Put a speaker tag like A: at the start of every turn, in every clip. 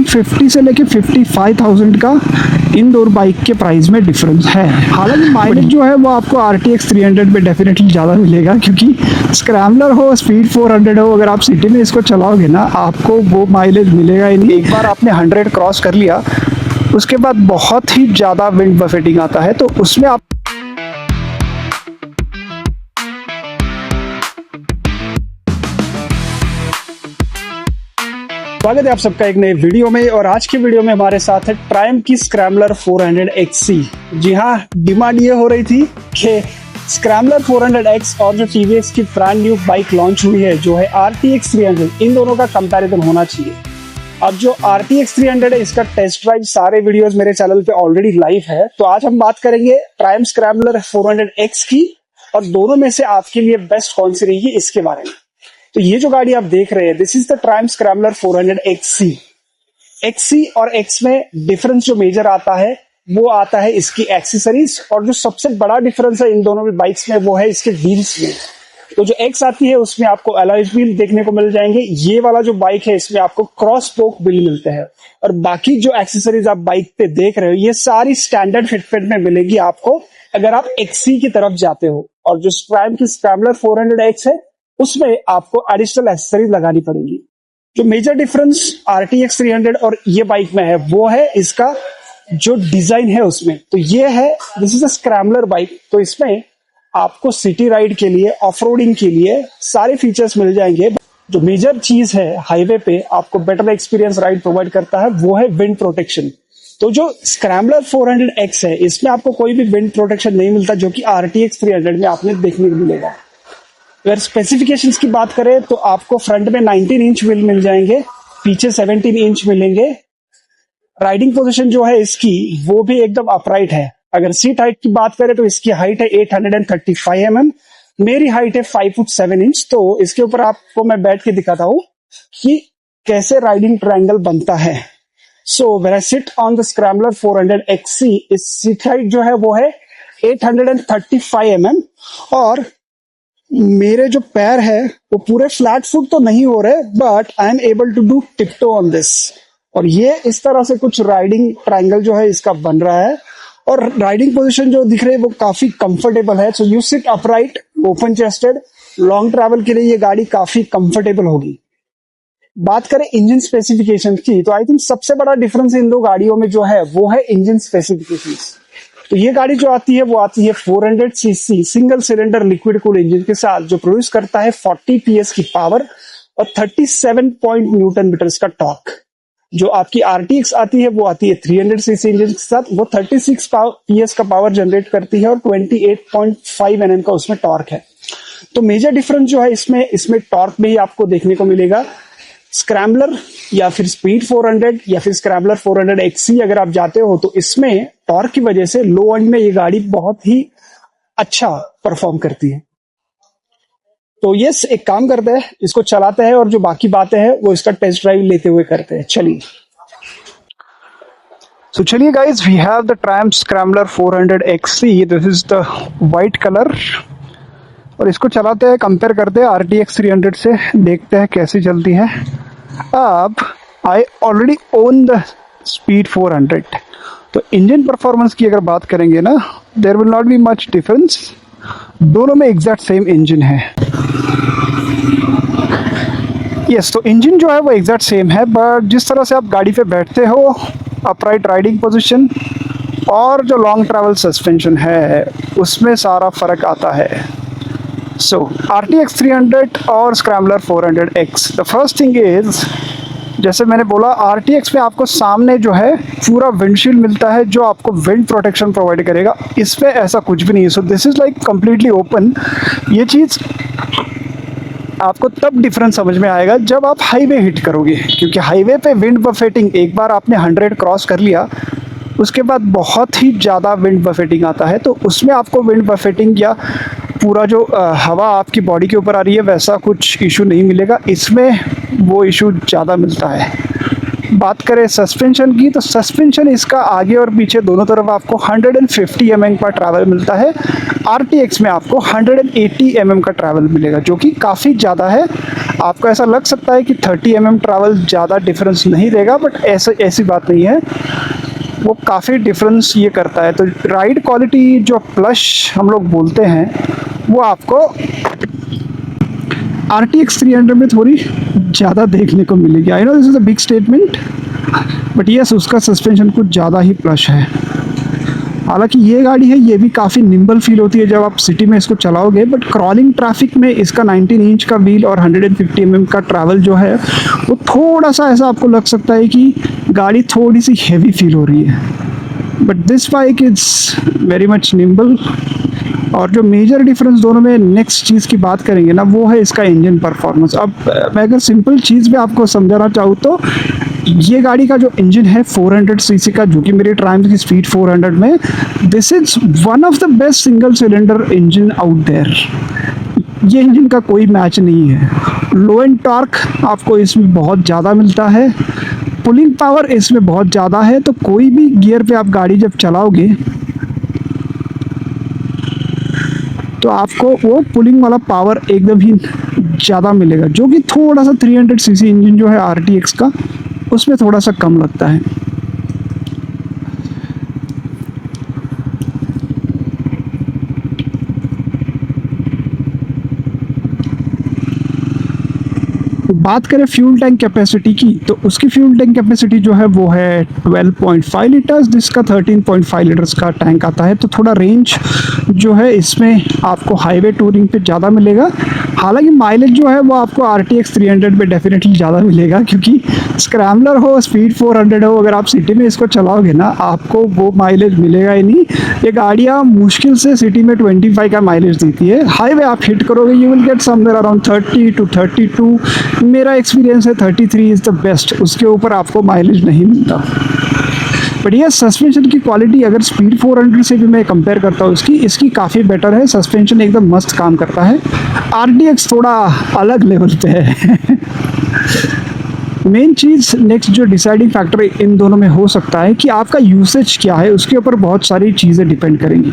A: 50 से लेके 55,000 का इन दोनों बाइक के प्राइस में डिफरेंस है। हालांकि माइलेज जो है वो आपको RTX 300 में डेफिनेटली ज़्यादा मिलेगा, क्योंकि स्क्रैम्बलर हो, स्पीड 400 हो, अगर आप सिटी में इसको चलाओगे ना आपको वो माइलेज मिलेगा ही नहीं। एक बार आपने 100 क्रॉस कर लिया उसके बाद बहुत ही ज़्यादा विंड बफेटिंग आता है, तो उसमें आप स्वागत है आप सबका एक नए वीडियो में। और आज की वीडियो में हमारे साथ है ट्रायम्फ की स्क्रैम्बलर 400XC। जी हाँ, डिमांड ये हो रही थी कि स्क्रैम्बलर 400X और जो TVS की ब्रांड न्यू बाइक लॉन्च हुई है जो है RTX 300, इन दोनों का कंपैरिजन होना चाहिए। अब जो RTX 300 है इसका टेस्ट ड्राइव सारे वीडियोस मेरे चैनल पे ऑलरेडी लाइव है, तो आज हम बात करेंगे ट्रायम्फ स्क्रैम्बलर 400X की और दोनों में से आपके लिए बेस्ट कौन सी रहेगी इसके बारे में। तो ये जो गाड़ी आप देख रहे हैं, this is the Triumph Scrambler 400XC। XC और X में डिफरेंस जो मेजर आता है वो आता है इसकी एक्सेसरीज, और जो सबसे बड़ा डिफरेंस है इन दोनों में बाइक्स में वो है इसके व्हील्स में। तो जो X आती है उसमें आपको एलॉय व्हील देखने को मिल जाएंगे, ये वाला जो बाइक है इसमें आपको क्रॉस स्पोक व्हील मिलते हैं। और बाकी जो एक्सेसरीज आप बाइक पे देख रहे हो ये सारी स्टैंडर्ड फिटमेंट में मिलेगी आपको अगर आप XC की तरफ जाते हो। और जो ट्रायम्फ की स्क्रैम्बलर 400X है उसमें आपको एडिशनल एक्सेसरीज लगानी पड़ेगी। जो मेजर डिफरेंस RTX 300 और ये बाइक में है वो है इसका जो डिजाइन है उसमें। तो ये है, this is a scrambler bike, तो इसमें आपको सिटी राइड के लिए, ऑफ रोडिंग के लिए सारे फीचर्स मिल जाएंगे। जो मेजर चीज है हाईवे पे आपको बेटर एक्सपीरियंस राइड प्रोवाइड करता है वो है विंड प्रोटेक्शन। तो जो स्क्रैम्बलर 400X है इसमें आपको कोई भी विंड प्रोटेक्शन नहीं मिलता जो कि RTX 300 में आपने देखने को मिलेगा। अगर स्पेसिफिकेशंस की बात करें तो आपको फ्रंट में 19 इंच व्हील मिल जाएंगे, पीछे 17 इंच मिलेंगे। राइडिंग पोजीशन जो है इसकी वो भी एकदम अपराइट है। अगर सीट हाइट की बात करें तो इसकी हाइट है 835 mm, मेरी हाइट है 5 फुट 7 इंच। तो इसके ऊपर आपको मैं बैठ के दिखाता हूँ कि कैसे राइडिंग ट्रायंगल बनता है। So when I sit on the scrambler 400XC, इस सीट हाइट जो है वो है 835 mm, और मेरे जो पैर है वो पूरे फ्लैट फुट तो नहीं हो रहे, but I am able to do tiptoe on this. और ये इस तरह से कुछ राइडिंग ट्रायंगल जो है इसका बन रहा है, और राइडिंग पोजीशन जो दिख रही है वो काफी कंफर्टेबल है। So you seat upright, open chested, long travel के लिए ये गाड़ी काफी कंफर्टेबल होगी। बात करें इंजन स्पेसिफिकेशन की तो आई थिंक सबसे बड़ा डिफरेंस इन दो गाड़ियों में जो है वो है इंजन स्पेसिफिकेशंस। तो ये गाड़ी जो आती है वो आती है 400cc single cylinder liquid cooled engine के साथ, जो प्रोड्यूस करता है 40 PS की पावर और 37 न्यूटन मीटर्स का टॉर्क। जो आपकी RTX आती है वो आती है 300cc इंजन के साथ, वो 36 PS का पावर जनरेट करती है और 28.5 Nm का उसमें टॉर्क है। तो मेजर डिफरेंस जो है इसमें टॉर्क में ही आपको देखने को मिलेगा। स्क्रैम्बलर या फिर स्पीड 400 या फिर स्क्रैम्बलर 400XC अगर आप जाते हो तो इसमें टॉर्क की वजह से लो एंड में ये गाड़ी बहुत ही अच्छा परफॉर्म करती है। तो यस, एक काम करते हैं, इसको चलाते हैं और जो बाकी बातें हैं वो इसका टेस्ट ड्राइव लेते हुए करते हैं। चलिए चलिए guys, we have the Triumph Scrambler 400XC। This is the white colour, और इसको चलाते हैं, कंपेयर करते हैं RTX 300 से, देखते हैं कैसी चलती है। अब I already own the speed 400, तो इंजन परफॉर्मेंस की अगर बात करेंगे ना, there will not be much difference. दोनों में एग्जैक्ट सेम इंजन है। यस, तो इंजन जो है वो एग्जैक्ट सेम है, बट जिस तरह से आप गाड़ी पे बैठते हो, अपराइट राइडिंग पोजीशन और जो लॉन्ग ट्रैवल सस्पेंशन है उसमें सारा फर्क आता है। So RTX 300 और scrambler 400X, the first thing is, जैसे मैंने बोला, RTX में आपको सामने जो है पूरा विंडशील्ड मिलता है जो आपको विंड प्रोटेक्शन प्रोवाइड करेगा। इसमें ऐसा कुछ भी नहीं है। So this is like completely open. ये चीज़ आपको तब डिफरेंस समझ में आएगा जब आप हाईवे हिट करोगे, क्योंकि हाईवे पे विंड बफेटिंग, एक बार आपने 100 क्रॉस कर लिया उसके बाद बहुत ही ज़्यादा विंड बफेटिंग आता है। तो उसमें आपको विंड बफेटिंग या पूरा जो हवा आपकी बॉडी के ऊपर आ रही है वैसा कुछ इशू नहीं मिलेगा। इसमें वो इशू ज़्यादा मिलता है। बात करें सस्पेंशन की, तो सस्पेंशन इसका आगे और पीछे दोनों तरफ आपको 150 mm का ट्रैवल मिलता है। RTX में आपको 180 mm का ट्रैवल मिलेगा, जो कि काफ़ी ज़्यादा है। आपको ऐसा लग सकता है कि 30 mm ट्रैवल ज़्यादा डिफरेंस नहीं देगा, बट ऐसी बात नहीं है, वो काफ़ी डिफरेंस ये करता है। तो राइड क्वालिटी जो प्लस हम लोग बोलते हैं वो आपको RTX 300 में थोड़ी ज़्यादा देखने को मिलेगी। I know this is a big statement, but yes, उसका सस्पेंशन कुछ ज़्यादा ही प्लस है। हालांकि ये गाड़ी है, ये भी काफ़ी निम्बल फील होती है जब आप सिटी में इसको चलाओगे, बट क्रॉलिंग ट्रैफिक में इसका 19 इंच का व्हील और 150 mm का ट्रैवल जो है वो थोड़ा सा ऐसा आपको लग सकता है कि गाड़ी थोड़ी सी हैवी फील हो रही है, but this bike is very much nimble. और जो मेजर डिफरेंस दोनों में नेक्स्ट चीज़ की बात करेंगे ना, वो है इसका इंजन परफॉर्मेंस। अब मैं अगर सिंपल चीज़ में आपको समझाना चाहूँ तो ये गाड़ी का जो इंजन है 400 सीसी का, जो कि मेरी ट्रायम्फ की स्पीड 400 में, this is one of the best single cylinder engine out there. ये इंजन का कोई मैच नहीं है। लो एंड टॉर्क आपको इसमें बहुत ज़्यादा मिलता है, पुलिंग पावर इसमें बहुत ज़्यादा है, तो कोई भी गियर पे आप गाड़ी जब चलाओगे तो आपको वो पुलिंग वाला पावर एकदम ही ज़्यादा मिलेगा, जो कि थोड़ा सा 300 सीसी इंजन जो है RTX का, उसमें थोड़ा सा कम लगता है। बात करें फ्यूल टैंक कैपेसिटी की, तो उसकी फ्यूल टैंक कैपेसिटी जो है वो है 12.5 लीटर्स, जिसका 13.5 लीटर्स का टैंक आता है। तो थोड़ा रेंज जो है इसमें आपको हाईवे टूरिंग पे ज़्यादा मिलेगा। हालांकि माइलेज जो है वो आपको RTX 300 पे डेफिनेटली ज़्यादा मिलेगा, क्योंकि स्क्रैम्बलर हो, स्पीड 400 हो, अगर आप सिटी में इसको चलाओगे ना, आपको वो माइलेज मिलेगा ही नहीं। ये गाड़ियाँ मुश्किल से सिटी में 25 का माइलेज देती है, हाईवे आप हिट करोगे you will get somewhere around 30 to 32। मेरा एक्सपीरियंस है 33 इज़ द बेस्ट, उसके ऊपर आपको माइलेज नहीं मिलता। बट ये सस्पेंशन की क्वालिटी अगर स्पीड 400 से भी मैं कंपेयर करता हूँ इसकी काफ़ी बेटर है। सस्पेंशन एकदम मस्त काम करता है। RTX थोड़ा अलग लेवल पे है। मेन चीज़ नेक्स्ट जो डिसाइडिंग फैक्टर इन दोनों में हो सकता है कि आपका यूसेज क्या है, उसके ऊपर बहुत सारी चीज़ें डिपेंड करेंगी।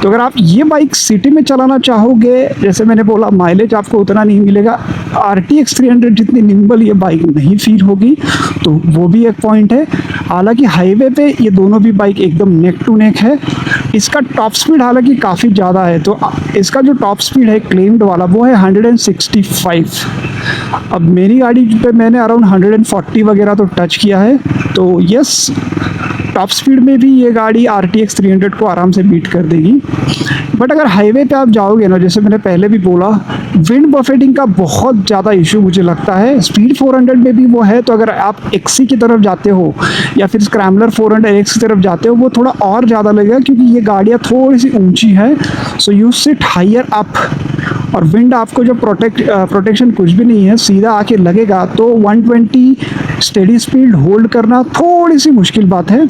A: तो अगर आप ये बाइक सिटी में चलाना चाहोगे, जैसे मैंने बोला, माइलेज आपको उतना नहीं मिलेगा, RTX 300 जितनी निम्बल ये बाइक नहीं फील होगी, तो वो भी एक पॉइंट है। हालांकि हाईवे पे ये दोनों भी बाइक एकदम नेक टू नेक है। इसका टॉप स्पीड हालांकि काफ़ी ज़्यादा है, तो इसका जो टॉप स्पीड है क्लेम्ड वाला वो है 165। अब मेरी गाड़ी पे मैंने अराउंड 140 वगैरह तो टच किया है, तो यस, टॉप स्पीड में भी ये गाड़ी RTX 300 को आराम से बीट कर देगी। बट अगर हाईवे पे आप जाओगे ना, जैसे मैंने पहले भी बोला, विंड बफेटिंग का बहुत ज़्यादा इशू मुझे लगता है। स्पीड 400 में भी वो है, तो अगर आप XC की तरफ जाते हो या फिर स्क्रैम्बलर 400X की तरफ जाते हो, वो थोड़ा और ज़्यादा लगेगा, क्योंकि ये गाड़ियाँ थोड़ी सी ऊंची है। So you sit higher up, और विंड आपको जो प्रोटेक्शन कुछ भी नहीं है, सीधा आके लगेगा, तो 120 स्टेडी स्पीड होल्ड करना थोड़ी सी मुश्किल बात है।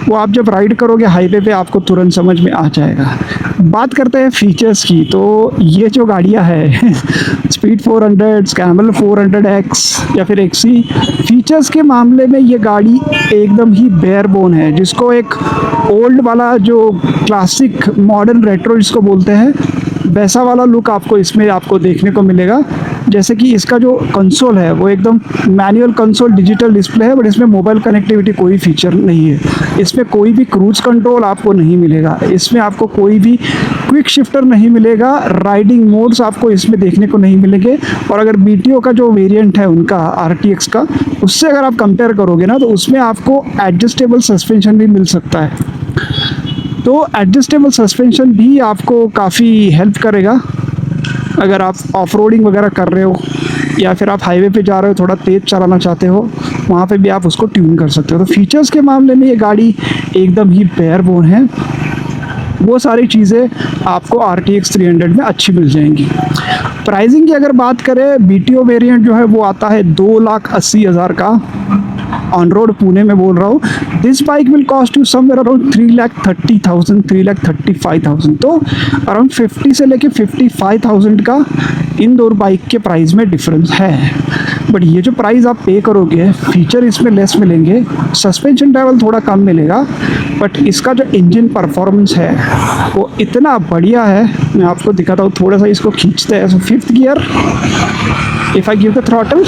A: वो आप जब राइड करोगे हाईवे पे आपको तुरंत समझ में आ जाएगा। बात करते हैं फीचर्स की, तो ये जो गाड़ियाँ है स्पीड 400, स्क्रैम्बलर 400X या फिर XC, फीचर्स के मामले में ये गाड़ी एकदम ही बेयर बोन है, जिसको एक ओल्ड वाला जो क्लासिक मॉडर्न रेट्रो जिसको बोलते हैं, वैसा वाला लुक आपको देखने को मिलेगा। जैसे कि इसका जो कंसोल है वो एकदम मैनुअल कंसोल डिजिटल डिस्प्ले है, बट इसमें मोबाइल कनेक्टिविटी कोई फीचर नहीं है। इसमें कोई भी क्रूज कंट्रोल आपको नहीं मिलेगा, इसमें आपको कोई भी क्विक शिफ्टर नहीं मिलेगा, राइडिंग मोड्स आपको इसमें देखने को नहीं मिलेंगे। और अगर BTO का जो वेरिएंट है उनका RTX का, उससे अगर आप कंपेयर करोगे ना, तो उसमें आपको एडजस्टेबल सस्पेंशन भी मिल सकता है। तो एडजस्टेबल सस्पेंशन भी आपको काफ़ी हेल्प करेगा अगर आप ऑफ रोडिंग वगैरह कर रहे हो, या फिर आप हाईवे पे जा रहे हो, थोड़ा तेज़ चलाना चाहते हो, वहाँ पे भी आप उसको ट्यून कर सकते हो। तो फीचर्स के मामले में ये गाड़ी एकदम ही बेयर बोन है। वो सारी चीज़ें आपको RTX 300 में अच्छी मिल जाएंगी। प्राइसिंग की अगर बात करें, BTO वेरिएंट जो है वो आता है 2,80,000 का, ऑन रोड पुणे में बोल रहा हूँ। This bike will cost you somewhere around 3,30,000, 3,35,000। तो अराउंड 50 से लेके 55,000 का इन दो बाइक के प्राइस में डिफरेंस है। बट ये जो प्राइस आप पे करोगे, फीचर इसमें लेस मिलेंगे, सस्पेंशन लेवल थोड़ा कम मिलेगा, बट इसका जो इंजन परफॉर्मेंस है वो इतना बढ़िया है। मैं आपको दिखाता हूँ, थोड़ा सा इसको खींचते हैं। सो 5th gear, if I give the throttle,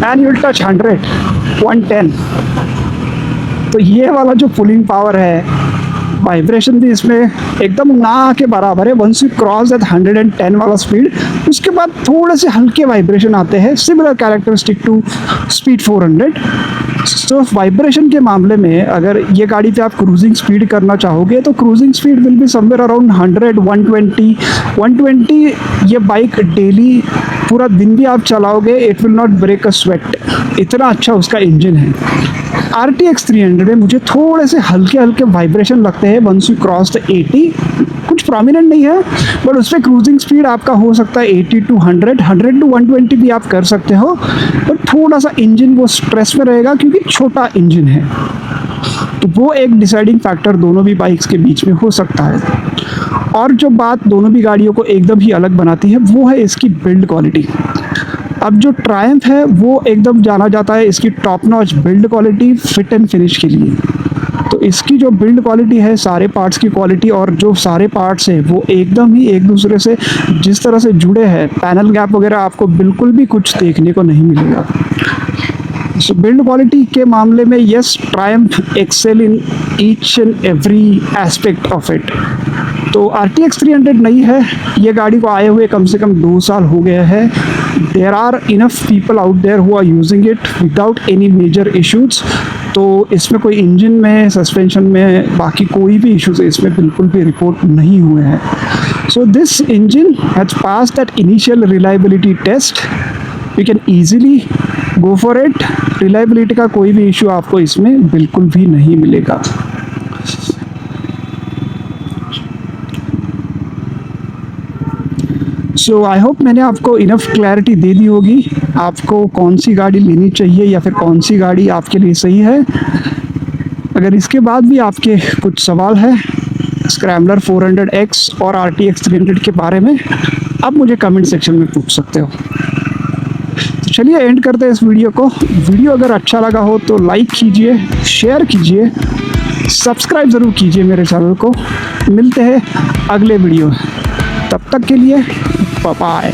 A: and you will touch 100, 110। तो ये वाला जो पुलिंग पावर है, वाइब्रेशन भी इसमें एकदम ना के बराबर है। वंस यू क्रॉस दैट 110 वाला स्पीड, उसके बाद थोड़े से हल्के वाइब्रेशन आते हैं, सिमिलर कैरेक्टरिस्टिक टू स्पीड 400। तो वाइब्रेशन के मामले में अगर ये गाड़ी पे आप क्रूजिंग स्पीड करना चाहोगे तो cruising speed will be somewhere around 100, 120। ये बाइक डेली पूरा दिन भी आप चलाओगे, it will not break a sweat, इतना अच्छा उसका इंजन है। RTX 300 में मुझे थोड़े से हल्के हल्के वाइब्रेशन लगते हैं वंस यू क्रॉस द 80, कुछ प्रोमिनेंट नहीं है, बट उस पर क्रूजिंग स्पीड आपका हो सकता है 80 to 100, 100 to 120 भी आप कर सकते हो, बट थोड़ा सा इंजन वो स्ट्रेस में रहेगा क्योंकि छोटा इंजन है। तो वो एक डिसाइडिंग फैक्टर दोनों भी बाइक्स के बीच में हो सकता है। और जो बात दोनों भी गाड़ियों को एकदम ही अलग बनाती है वो है इसकी बिल्ड क्वालिटी। अब जो ट्रायम्फ है वो एकदम जाना जाता है इसकी top notch build quality, fit and finish के लिए। तो इसकी जो बिल्ड क्वालिटी है, सारे पार्ट्स की क्वालिटी और जो सारे पार्ट्स है वो एकदम ही एक दूसरे से जिस तरह से जुड़े हैं, पैनल गैप वगैरह आपको बिल्कुल भी कुछ देखने को नहीं मिलेगा। सो बिल्ड क्वालिटी के मामले में yes, Triumph excel in each and every aspect of it. तो RTX 300 नहीं है, ये गाड़ी को आए हुए कम से कम 2 साल हो गया है। There are enough people out there who are using it without any major issues. तो इसमें कोई इंजन में, सस्पेंशन में, बाकी कोई भी इश्यूज इसमें बिल्कुल भी रिपोर्ट नहीं हुए हैं। So this engine has pass that initial reliability test, you can easily go for it. Reliability का कोई भी इशू आपको इसमें बिल्कुल भी नहीं मिलेगा। सो आई होप मैंने आपको इनफ क्लैरिटी दे दी होगी, आपको कौन सी गाड़ी लेनी चाहिए या फिर कौन सी गाड़ी आपके लिए सही है। अगर इसके बाद भी आपके कुछ सवाल है स्क्रैम्बलर 400X और RTX 300 के बारे में, आप मुझे कमेंट सेक्शन में पूछ सकते हो। तो चलिए एंड करते हैं इस वीडियो को। वीडियो अगर अच्छा लगा हो तो लाइक कीजिए, शेयर कीजिए, सब्सक्राइब ज़रूर कीजिए मेरे चैनल को। मिलते हैं अगले वीडियो, तब तक के लिए बाय बाय।